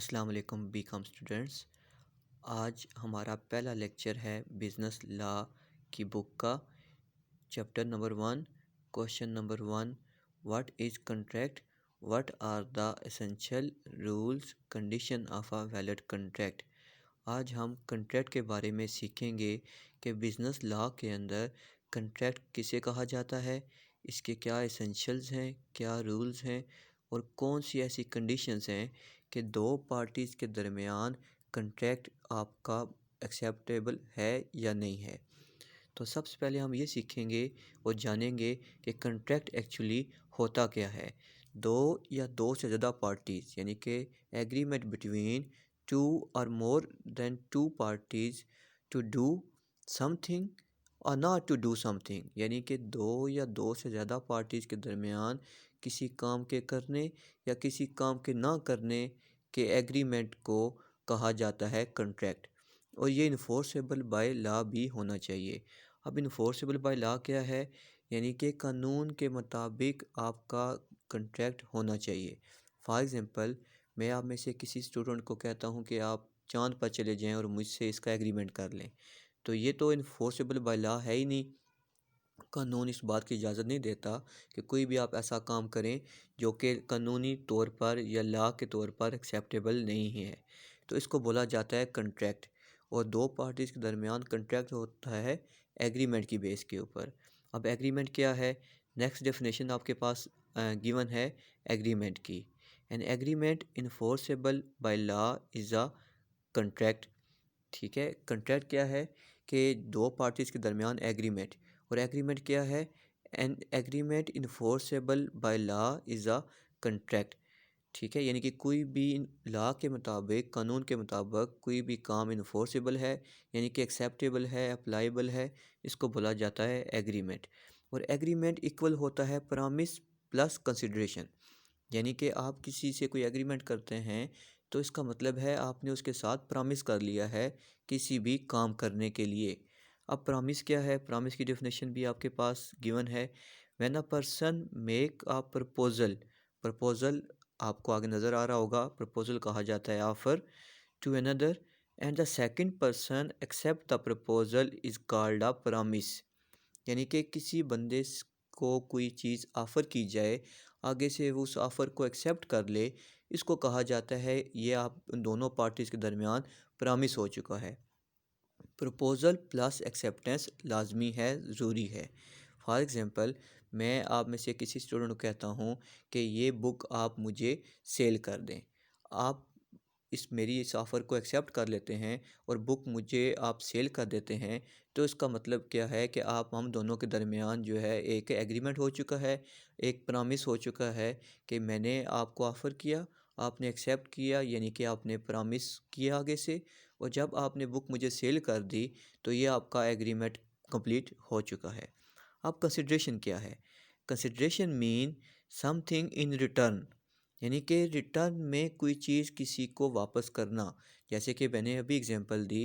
अस्सलाम वालेकुम BCom students. आज हमारा पहला लेक्चर है बिज़नेस लॉ की बुक का। Chapter number 1, question number 1, what is contract, what are the essential rules condition of a valid contract. आज हम कंट्रैक्ट के बारे में सीखेंगे कि बिज़नेस लॉ के अंदर कंट्रैक्ट किसे कहा जाता है, इसके क्या एसेंशियल्स हैं, क्या रूल्स हैं और कौन सी ऐसी कंडीशंस हैं कि दो पार्टीज़ के दरमियान कंट्रैक्ट आपका एक्सेप्टेबल है या नहीं है। तो सबसे पहले हम ये सीखेंगे और जानेंगे कि कंट्रैक्ट एक्चुअली होता क्या है। दो या दो से ज़्यादा पार्टीज़ यानी कि agreement between two or more than two parties to do something or not to do something, यानी कि दो या दो से ज़्यादा पार्टीज़ के दरमियान किसी काम के करने या किसी काम के ना करने के एग्रीमेंट को कहा जाता है कंट्रैक्ट। और ये इन्फोर्सेबल बाय लॉ भी होना चाहिए। अब इन्फोर्सेबल बाय लॉ क्या है, यानी कि कानून के मुताबिक आपका कंट्रैक्ट होना चाहिए। फॉर एग्ज़ाम्पल, मैं आप में से किसी स्टूडेंट को कहता हूँ कि आप चाँद पर चले जाएं और मुझसे इसका एग्रीमेंट कर लें, तो ये तो इन्फोर्सेबल बाय लॉ है ही नहीं। कानून इस बात की इजाज़त नहीं देता कि कोई भी आप ऐसा काम करें जो कि कानूनी तौर पर या लॉ के तौर पर एक्सेप्टेबल नहीं है। तो इसको बोला जाता है कंट्रैक्ट। और दो पार्टीज़ के दरमियान कंट्रैक्ट होता है एग्रीमेंट की बेस के ऊपर। अब एग्रीमेंट क्या है? नेक्स्ट डेफिनेशन आपके पास गिवन है एग्रीमेंट की। An agreement enforceable by law is a contract. ठीक है, कंट्रैक्ट क्या है कि दो पार्टीज़ के दरमियान एग्रीमेंट। और एग्रीमेंट क्या है? An agreement enforceable by law is a contract. ठीक है, यानी कि कोई भी लॉ के मुताबिक, कानून के मुताबिक कोई भी काम इन्फोर्सेबल है, यानी कि एक्सेप्टेबल है, अप्लाइबल है, इसको बोला जाता है एग्रीमेंट। और एग्रीमेंट इक्वल होता है प्रॉमिस प्लस कंसिडरेशन। यानी कि आप किसी से कोई एग्रीमेंट करते हैं तो इसका मतलब है आपने उसके साथ प्रॉमिस कर लिया है किसी भी काम करने के लिए। अब प्रॉमिस क्या है? प्रॉमिस की डेफिनेशन भी आपके पास गिवन है। When a person make a proposal, proposal आपको आगे नज़र आ रहा होगा, प्रपोजल कहा जाता है offer to another and the second person accept the proposal is called a promise. यानी कि किसी बंदे को कोई चीज़ ऑफ़र की जाए, आगे से वो उस ऑफ़र को एक्सेप्ट कर ले, इसको कहा जाता है ये आप दोनों पार्टीज़ के दरमियान प्रॉमिस हो चुका है। प्रपोज़ल प्लस एक्सेप्टेंस लाजमी है, ज़रूरी है। फॉर एग्ज़ाम्पल, मैं आप में से किसी स्टूडेंट को कहता हूँ कि ये बुक आप मुझे सेल कर दें। आप मेरी इस ऑफ़र को एक्सेप्ट कर लेते हैं और बुक मुझे आप सेल कर देते हैं, तो इसका मतलब क्या है कि आप हम दोनों के दरमियान जो है एक एग्रीमेंट हो चुका है, एक प्रॉमिस हो चुका है कि मैंने आपको ऑफ़र किया, आपने एक्सेप्ट किया, यानी कि आपने प्रॉमिस किया आगे से, और जब आपने बुक मुझे सेल कर दी तो ये आपका एग्रीमेंट कंप्लीट हो चुका है। अब कंसिड्रेशन क्या है? Consideration mean something in return, यानी कि रिटर्न में कोई चीज़ किसी को वापस करना। जैसे कि मैंने अभी एग्जांपल दी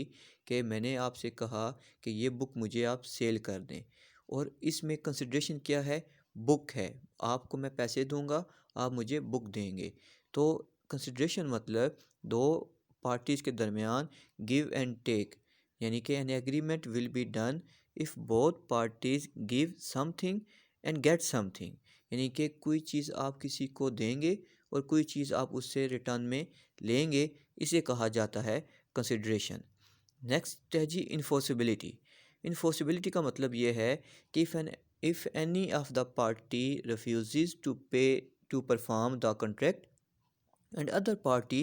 कि मैंने आपसे कहा कि ये बुक मुझे आप सेल कर दें, और इसमें कंसिड्रेशन क्या है? बुक है। आपको मैं पैसे दूंगा, आप मुझे बुक देंगे। तो कंसिड्रेशन मतलब दो पार्टीज़ के दरमियान गिव एंड टेक, यानी कि an agreement will be done if both parties give something and get something, यानी कि कोई चीज़ आप किसी को देंगे और कोई चीज़ आप उससे रिटर्न में लेंगे, इसे कहा जाता है कंसिड्रेशन। नेक्स्ट है जी इन्फोर्सिबिलिटी। इन्फोर्सिबिलिटी का मतलब ये है कि if any of the party refuse to pay to perform the contract and other party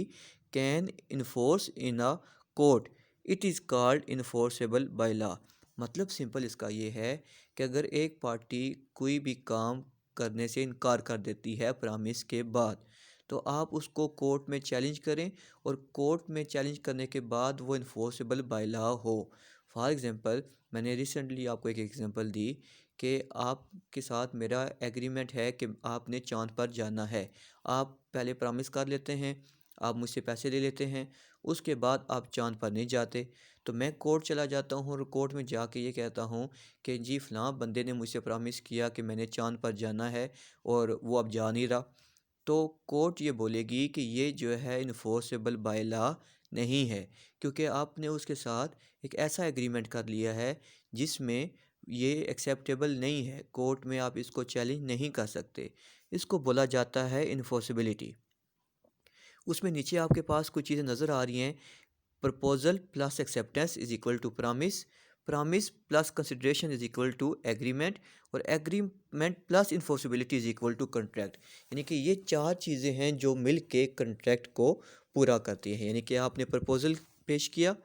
can enforce in a court, it is called enforceable by law। मतलब सिंपल इसका ये है कि अगर एक पार्टी कोई भी काम करने से इनकार कर देती है प्रॉमिस के बाद, तो आप उसको कोर्ट में चैलेंज करें और कोर्ट में चैलेंज करने के बाद वो इन्फोर्सेबल बाय लॉ हो। फॉर एग्ज़ाम्पल, मैंने रिसेंटली आपको एक एग्ज़ाम्पल दी कि आपके साथ मेरा एग्रीमेंट है कि आपने चाँद पर जाना है। आप पहले प्रॉमिस कर लेते हैं, आप मुझसे पैसे ले लेते हैं, उसके बाद आप चाँद पर नहीं जाते, तो मैं कोर्ट चला जाता हूँ और कोर्ट में जाके ये कहता हूँ कि जी फ़लाँ बंदे ने मुझसे प्रॉमिस किया कि मैंने चाँद पर जाना है और वो अब जा नहीं रहा। तो कोर्ट ये बोलेगी कि ये जो है इन्फोर्सेबल बाय लॉ नहीं है, क्योंकि आपने उसके साथ एक ऐसा एग्रीमेंट कर लिया है जिसमें ये एक्सेप्टेबल नहीं है। कोर्ट में आप इसको चैलेंज नहीं कर सकते। इसको बोला जाता है इन्फोर्सिबिलिटी। उसमें नीचे आपके पास कुछ चीज़ें नज़र आ रही हैं। Proposal plus acceptance is equal to promise, promise plus consideration is equal to agreement, और agreement plus enforceability is equal to contract. यानी कि ये चार चीज़ें हैं जो मिल के कंट्रैक्ट को पूरा करती हैं। यानी कि आपने प्रपोजल पेश किया,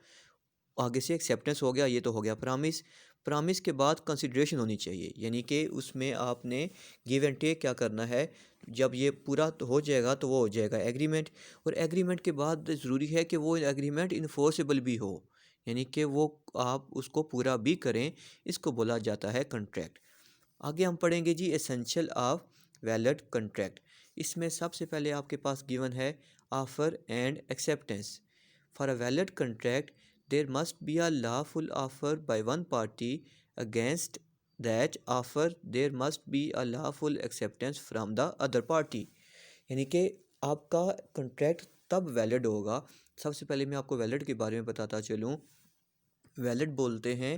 आगे से एक्सेप्टेंस हो गया, ये तो हो गया प्रॉमिस। प्रॉमिस के बाद कंसिडरेशन होनी चाहिए, यानी कि उसमें आपने गिव एंड टेक क्या करना है। जब ये पूरा तो हो जाएगा तो वो हो जाएगा एग्रीमेंट, और एग्रीमेंट के बाद ज़रूरी है कि वो एग्रीमेंट इन्फोर्सेबल भी हो, यानी कि वो आप उसको पूरा भी करें। इसको बोला जाता है कंट्रैक्ट। आगे हम पढ़ेंगे जी एसेंशियल ऑफ वैलिड कंट्रैक्ट। इसमें सबसे पहले आपके पास गिवन है offer and acceptance. For a valid contract there must be a lawful offer by one party. Against that offer there must be a lawful acceptance from the other party. यानी कि आपका contract तब valid होगा। सबसे पहले मैं आपको valid के बारे में बताता चलूँ। वैलिड बोलते हैं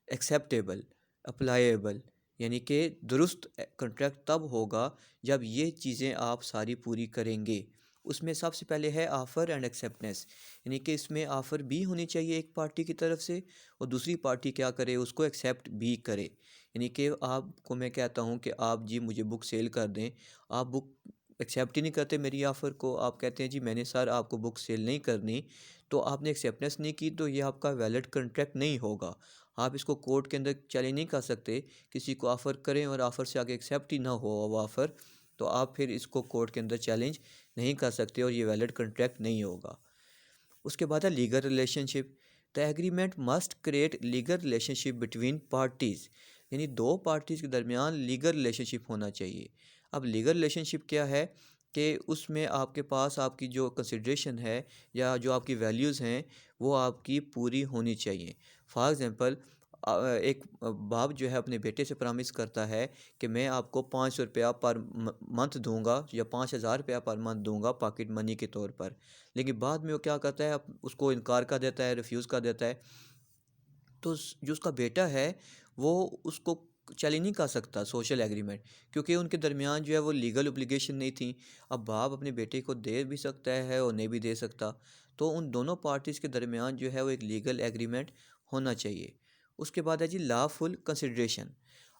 एक्सेप्टेबल, अप्लाइएबल, यानी कि दुरुस्त कंट्रैक्ट तब होगा जब ये चीज़ें आप सारी पूरी करेंगे। उसमें सबसे पहले है ऑफ़र एंड एक्सेप्टेंस, यानी कि इसमें ऑफ़र भी होनी चाहिए एक पार्टी की तरफ से, और दूसरी पार्टी क्या करे, उसको एक्सेप्ट भी करे। यानी कि आपको मैं कहता हूँ कि आप जी मुझे बुक सेल कर दें, आप बुक एक्सेप्ट ही नहीं करते मेरी ऑफ़र को। आप कहते हैं जी मैंने सर आपको बुक सेल नहीं करनी, तो आपने एक्सेप्टेंस नहीं की, तो ये आपका वैलिड कंट्रैक्ट नहीं होगा। आप इसको कोर्ट के अंदर चैलेंज नहीं कर सकते। किसी को ऑफ़र करें और ऑफ़र से आगे एक्सेप्ट ही ना हो वो ऑफ़र, तो आप फिर इसको कोर्ट के अंदर चैलेंज नहीं कर सकते और ये वैलिड कंट्रैक्ट नहीं होगा। उसके बाद है legal relationship. The agreement must create legal relationship between parties, यानी दो पार्टीज़ के दरमियान लीगल रिलेशनशिप होना चाहिए। अब लीगल रिलेशनशिप क्या है कि उसमें आपके पास आपकी जो कंसिड्रेशन है या जो आपकी वैल्यूज़ हैं वो आपकी पूरी होनी चाहिए। फॉर एग्ज़ाम्पल एक बाप जो है अपने बेटे से प्रॉमिस करता है कि मैं आपको 500 रुपया पर मंथ दूंगा या 5000 रुपया पर मंथ दूंगा पॉकेट मनी के तौर पर। लेकिन बाद में वो क्या करता है, उसको इनकार कर देता है, रिफ्यूज़ कर देता है। तो जो उसका बेटा है वो उसको चैलेंज नहीं कर सकता सोशल एग्रीमेंट, क्योंकि उनके दरमियान जो है वो लीगल ओब्लिगेशन नहीं थी। अब बाप अपने बेटे को दे भी सकता है और नहीं भी दे सकता, तो उन दोनों पार्टीज़ के दरमियान जो है वो एक लीगल एग्रीमेंट होना चाहिए। उसके बाद है जी लॉफुल कंसिड्रेशन।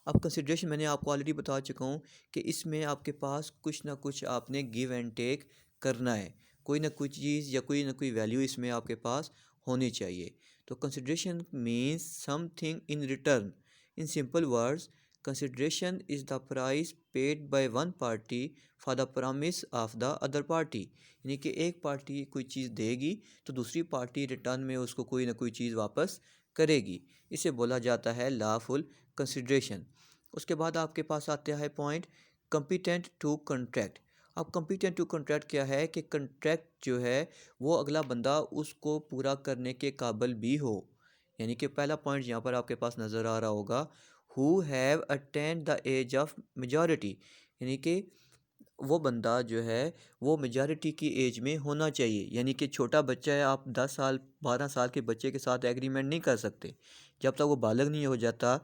अब कंसिड्रेशन मैंने आपको ऑलरेडी बता चुका हूँ कि इसमें आपके पास कुछ ना कुछ आपने गिव एंड टेक करना है, कोई ना कोई चीज़ या कोई ना कोई वैल्यू इसमें आपके पास होनी चाहिए। तो consideration means something in return. In simple words, consideration is the price paid by one party for the promise of the other party. यानी कि एक पार्टी कोई चीज़ देगी तो दूसरी पार्टी रिटर्न में उसको कोई ना कोई चीज़ वापस करेगी। इसे बोला जाता है लॉफुल कंसिडरेशन। उसके बाद आपके पास आता है पॉइंट कंपिटेंट टू कॉन्ट्रैक्ट। अब कंपिटेंट टू कॉन्ट्रैक्ट क्या है कि कॉन्ट्रैक्ट जो है वो अगला बंदा उसको पूरा करने के काबिल भी हो। यानी कि पहला पॉइंट यहाँ पर आपके पास नज़र आ रहा होगा, who have attend the age of majority, यानी कि वो बंदा जो है वो मेजॉरिटी की एज में होना चाहिए। यानी कि छोटा बच्चा है, आप 10 साल 12 साल के बच्चे के साथ एग्रीमेंट नहीं कर सकते। जब तक वो बालग नहीं हो जाता,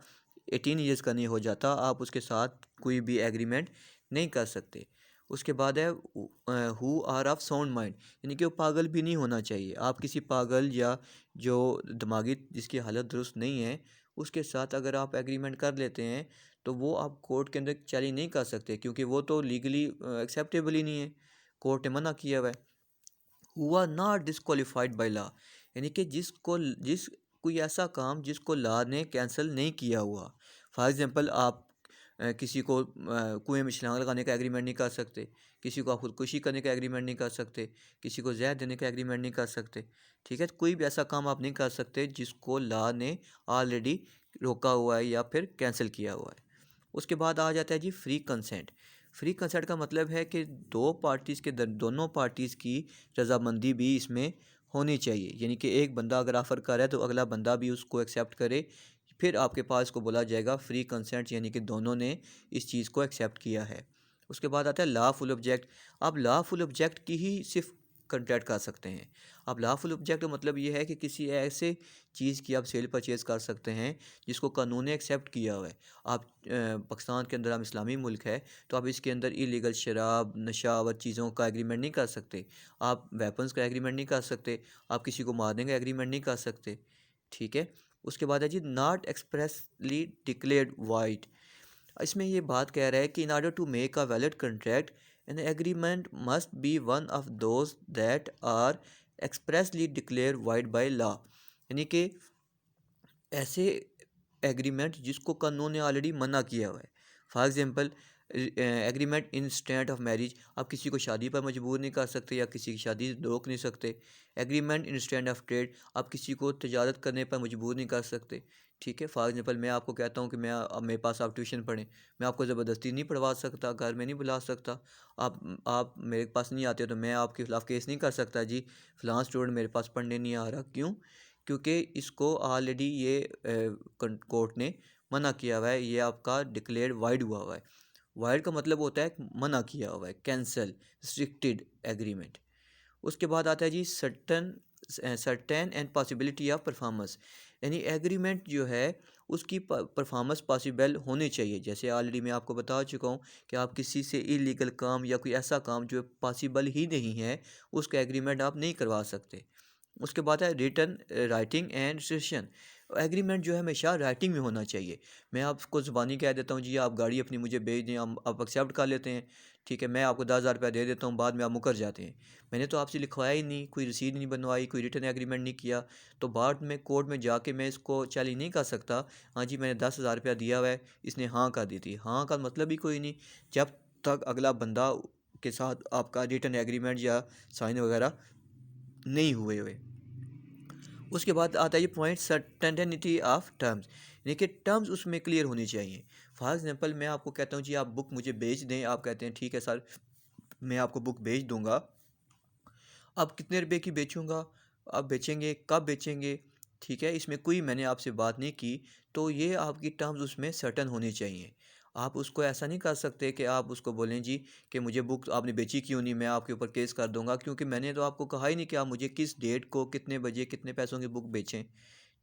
18 ईयर्स का नहीं हो जाता, आप उसके साथ कोई भी एग्रीमेंट नहीं कर सकते। उसके बाद है who are of sound mind, यानी कि वो पागल भी नहीं होना चाहिए। आप किसी पागल या जो दिमागी जिसकी हालत दुरुस्त नहीं है उसके साथ अगर आप एग्रीमेंट कर लेते हैं तो वो आप कोर्ट के अंदर चैलेंज नहीं कर सकते, क्योंकि वो तो लीगली एक्सेप्टेबल ही नहीं है, कोर्ट ने मना किया हुआ है। Who are not disqualified by law, यानी कि जिस कोई ऐसा काम जिसको लॉ ने कैंसिल नहीं किया हुआ। फॉर एग्ज़ाम्पल आप किसी को कुएं में छलांग लगाने का एग्रीमेंट नहीं कर सकते, किसी को आप खुदकुशी करने का एग्रीमेंट नहीं कर सकते, किसी को जहर देने का एग्रीमेंट नहीं कर सकते। ठीक है, तो कोई भी ऐसा काम आप नहीं कर सकते जिसको लॉ ने ऑलरेडी रोका हुआ है या फिर कैंसिल किया हुआ है। उसके बाद आ जाता है जी फ्री कंसेंट। फ्री कंसेंट का मतलब है कि दोनों पार्टीज़ की रजामंदी भी इसमें होनी चाहिए। यानी कि एक बंदा अगर ऑफ़र कर रहा है तो अगला बंदा भी उसको एक्सेप्ट करे, फिर आपके पास को बोला जाएगा फ्री कंसेंट, यानी कि दोनों ने इस चीज़ को एक्सेप्ट किया है। उसके बाद आता है लॉफुल ऑब्जेक्ट। आप लॉफुल ऑब्जेक्ट की ही सिर्फ कंट्रैक्ट कर सकते हैं। अब लॉफुल ऑब्जेक्ट का मतलब ये है कि किसी ऐसे चीज़ की आप सेल परचेज़ कर सकते हैं जिसको कानून ने एक्सेप्ट किया हुआ है। आप पाकिस्तान के अंदर हम इस्लामी मुल्क है, तो आप इसके अंदर इलीगल शराब नशावर चीज़ों का एग्रीमेंट नहीं कर सकते। आप वेपन्स का एग्रीमेंट नहीं कर सकते। आप किसी को मारने का एग्रीमेंट नहीं कर सकते। ठीक है। उसके बाद है G not expressly declared void. इसमें ये बात कह रहा है कि in order to make a valid contract an agreement must be one of those that are expressly declare void by law. यानी कि ऐसे एग्रीमेंट जिसको कानून ने ऑलरेडी मना किया हुआ है। For example agreement in state of marriage, आप किसी को शादी पर मजबूर नहीं कर सकते या किसी की शादी रोक नहीं सकते। Agreement in stand of trade, आप किसी को तजारत करने पर मजबूर नहीं कर सकते। ठीक है। फॉर एग्जांपल मैं आपको कहता हूँ कि मैं अब मेरे पास आप ट्यूशन पढ़ें, मैं आपको ज़बरदस्ती नहीं पढ़वा सकता, घर में नहीं बुला सकता। आप मेरे पास नहीं आते तो मैं आपके खिलाफ़ केस नहीं कर सकता जी फ़लाँ स्टूडेंट मेरे पास पढ़ने नहीं आ रहा। क्यों? क्योंकि इसको ऑलरेडी ये कोर्ट ने मना किया हुआ है। ये आपका डिक्लेयर वाइड हुआ हुआ है। वाइड का मतलब होता है मना किया हुआ है, कैंसल, रिस्ट्रिक्टेड एग्रीमेंट। उसके बाद आता है जी certain certain and possibility of performance. यानी एग्रीमेंट जो है उसकी परफॉर्मेंस पॉसिबल होनी चाहिए। जैसे ऑलरेडी मैं आपको बता चुका हूँ कि आप किसी से इलीगल काम या कोई ऐसा काम जो पॉसिबल ही नहीं है उसका एग्रीमेंट आप नहीं करवा सकते। उसके बाद है written writing and session. Agreement जो है हमेशा राइटिंग में होना चाहिए। मैं आपको ज़ुबानी कह देता हूँ जी आप गाड़ी अपनी मुझे भेज दें, हम आप एक्सेप्ट कर लेते हैं। ठीक है, मैं आपको 10,000 रुपया दे देता हूँ, बाद में आप मुकर जाते हैं। मैंने तो आपसे लिखवाया ही नहीं, कोई रसीद नहीं बनवाई, कोई रिटन एग्रीमेंट नहीं किया। तो बाद में कोर्ट में जाके मैं इसको चैलेंज नहीं कर सकता। हाँ जी मैंने 10,000 रुपया दिया हुआ है, इसने हाँ कर दी थी। हाँ का मतलब ही कोई नहीं जब तक अगला बंदा के साथ आपका रिटन एग्रीमेंट या साइन वगैरह नहीं हुए हुए। उसके बाद आता है ये पॉइंट सर्टेनिटी ऑफ टर्म्स। यानी कि टर्म्स उसमें क्लियर होनी चाहिए। फॉर एग्जांपल मैं आपको कहता हूँ जी आप बुक मुझे बेच दें, आप कहते हैं ठीक है सर मैं आपको बुक बेच दूंगा। अब कितने रुपए की बेचूंगा, आप बेचेंगे कब बेचेंगे, ठीक है, इसमें कोई मैंने आपसे बात नहीं की। तो ये आपकी टर्म्स उसमें सर्टन होनी चाहिए। आप उसको ऐसा नहीं कर सकते कि आप उसको बोलें जी कि मुझे बुक आपने बेची क्यों नहीं, मैं आपके ऊपर केस कर दूंगा, क्योंकि मैंने तो आपको कहा ही नहीं कि आप मुझे किस डेट को कितने बजे कितने पैसों की बुक बेचें।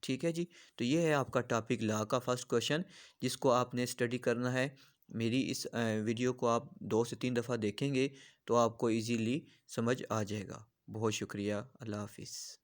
ठीक है जी। तो ये है आपका टॉपिक लॉ का फर्स्ट क्वेश्चन जिसको आपने स्टडी करना है। मेरी इस वीडियो को आप 2 से 3 दफ़ा देखेंगे तो आपको इजीली समझ आ जाएगा। बहुत शुक्रिया। अल्लाह हाफिज़।